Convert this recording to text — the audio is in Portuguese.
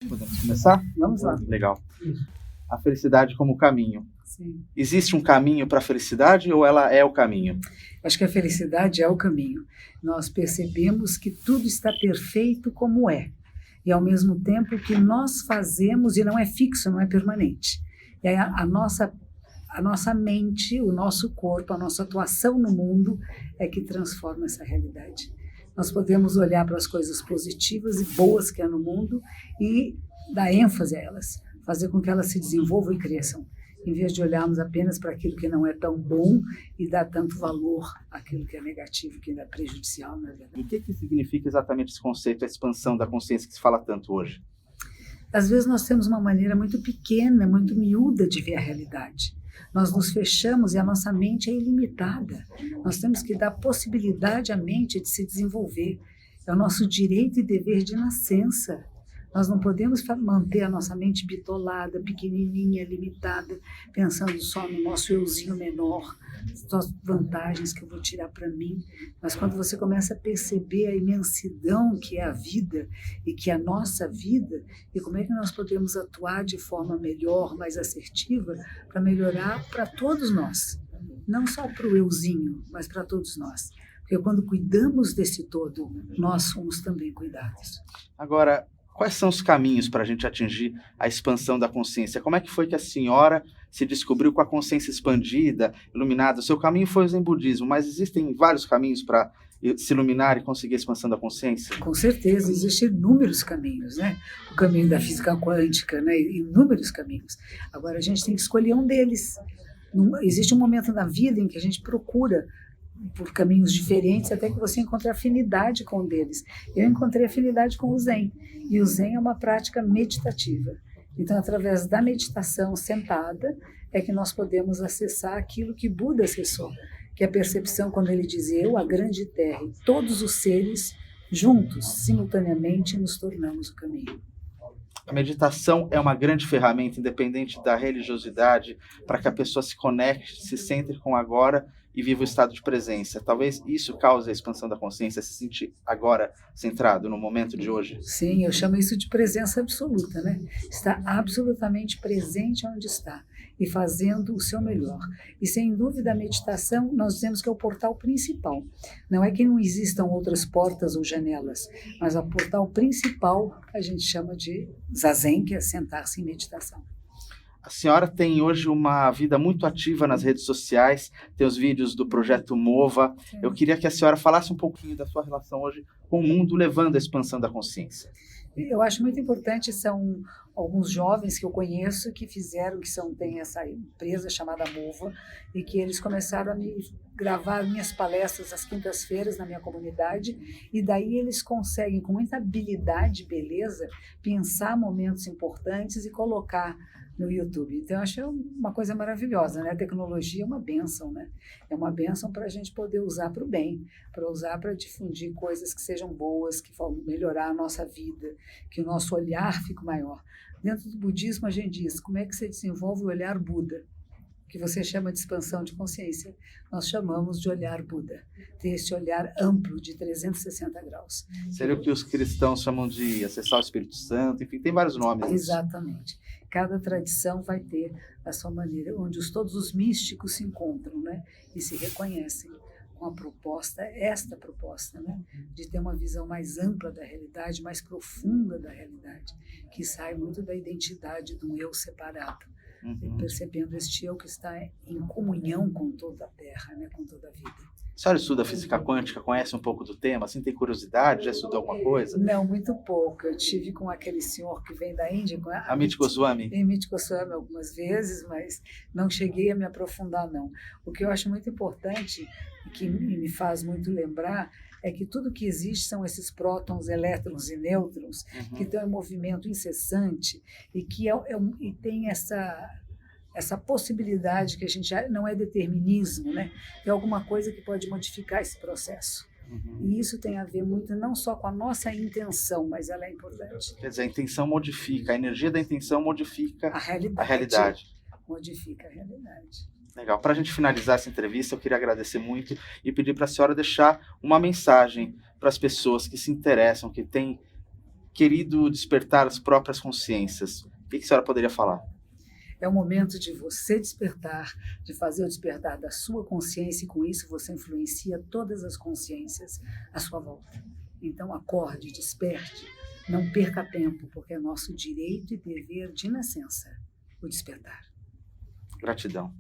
Podemos começar? Vamos lá. Legal. A felicidade como caminho. Sim. Existe um caminho para a felicidade ou ela é o caminho? Acho que a felicidade é o caminho. Nós percebemos que tudo está perfeito como é. E ao mesmo tempo o que nós fazemos, e não é fixo, não é permanente. E aí a nossa mente, o nosso corpo, a nossa atuação no mundo é que transforma essa realidade. Nós podemos olhar para as coisas positivas e boas que há no mundo e dar ênfase a elas, fazer com que elas se desenvolvam e cresçam, em vez de olharmos apenas para aquilo que não é tão bom e dar tanto valor àquilo que é negativo, que ainda é prejudicial, na verdade. O que significa exatamente esse conceito, a expansão da consciência que se fala tanto hoje? Às vezes nós temos uma maneira muito pequena, muito miúda de ver a realidade. Nós nos fechamos e a nossa mente é ilimitada. Nós temos que dar possibilidade à mente de se desenvolver. É o nosso direito e dever de nascença. Nós não podemos manter a nossa mente bitolada, pequenininha, limitada, pensando só no nosso euzinho menor, só as vantagens que eu vou tirar para mim. Mas quando você começa a perceber a imensidão que é a vida e que é a nossa vida, e como é que nós podemos atuar de forma melhor, mais assertiva, para melhorar para todos nós. Não só para o euzinho, mas para todos nós. Porque quando cuidamos desse todo, nós somos também cuidados. Agora, quais são os caminhos para a gente atingir a expansão da consciência? Como é que foi que a senhora se descobriu com a consciência expandida, iluminada? O seu caminho foi o Zen Budismo, mas existem vários caminhos para se iluminar e conseguir a expansão da consciência? Com certeza, existem inúmeros caminhos, né? O caminho da física quântica, né? Inúmeros caminhos. Agora, a gente tem que escolher um deles. Existe um momento na vida em que a gente procura por caminhos diferentes, até que você encontre afinidade com um deles. Eu encontrei afinidade com o Zen, e o Zen é uma prática meditativa. Então, através da meditação sentada, é que nós podemos acessar aquilo que Buda acessou, que é a percepção quando ele diz: eu, a grande terra, e todos os seres, juntos, simultaneamente, nos tornamos o caminho. A meditação é uma grande ferramenta, independente da religiosidade, para que a pessoa se conecte, se centre com o agora e viva o estado de presença. Talvez isso cause a expansão da consciência, se sentir agora centrado no momento de hoje. Sim, eu chamo isso de presença absoluta, né? Está absolutamente presente onde está e fazendo o seu melhor. E sem dúvida a meditação, nós dizemos que é o portal principal. Não é que não existam outras portas ou janelas, mas o portal principal a gente chama de Zazen, que é sentar-se em meditação. A senhora tem hoje uma vida muito ativa nas redes sociais, tem os vídeos do Projeto Mova. Sim. Eu queria que a senhora falasse um pouquinho da sua relação hoje com o mundo, levando a expansão da consciência. Eu acho muito importante, são alguns jovens que eu conheço que fizeram, tem essa empresa chamada Mova, e que eles começaram a me gravar minhas palestras às quintas-feiras na minha comunidade, e daí eles conseguem, com muita habilidade e beleza, pensar momentos importantes e colocar no YouTube. Então, eu acho uma coisa maravilhosa, né? A tecnologia é uma bênção, né? É uma bênção para a gente poder usar para o bem, para usar para difundir coisas que sejam boas, que vão melhorar a nossa vida, que o nosso olhar fique maior. Dentro do budismo, a gente diz, como é que você desenvolve o olhar Buda? Que você chama de expansão de consciência, nós chamamos de olhar Buda. Ter esse olhar amplo de 360 graus. Seria o que os cristãos chamam de acessar o Espírito Santo, enfim, tem vários nomes. Exatamente. Cada tradição vai ter a sua maneira, onde todos os místicos se encontram, né? E se reconhecem com a proposta, esta proposta, né? De ter uma visão mais ampla da realidade, mais profunda da realidade, que sai muito da identidade de um eu separado. Percebendo este eu que está em comunhão com toda a Terra, né, com toda a vida. A senhora estuda física quântica, conhece um pouco do tema, assim, tem curiosidade, já estudou alguma coisa? Não, muito pouco. Eu tive com aquele senhor que vem da Índia, com Amit Goswami. Amit Goswami algumas vezes, mas não cheguei a me aprofundar, não. O que eu acho muito importante, e que me faz muito lembrar, é que tudo que existe são esses prótons, elétrons e nêutrons, que estão em movimento incessante e que e tem essa possibilidade que a gente já não é determinismo, né? Tem alguma coisa que pode modificar esse processo. E isso tem a ver muito não só com a nossa intenção, mas ela é importante. Quer dizer, a intenção modifica, a energia da intenção modifica a realidade. Modifica a realidade. Legal. Para a gente finalizar essa entrevista, eu queria agradecer muito e pedir para a senhora deixar uma mensagem para as pessoas que se interessam, que têm querido despertar as próprias consciências. O que a senhora poderia falar? É o momento de você despertar, de fazer o despertar da sua consciência, e com isso você influencia todas as consciências à sua volta. Então acorde, desperte, não perca tempo, porque é nosso direito e dever de nascença o despertar. Gratidão.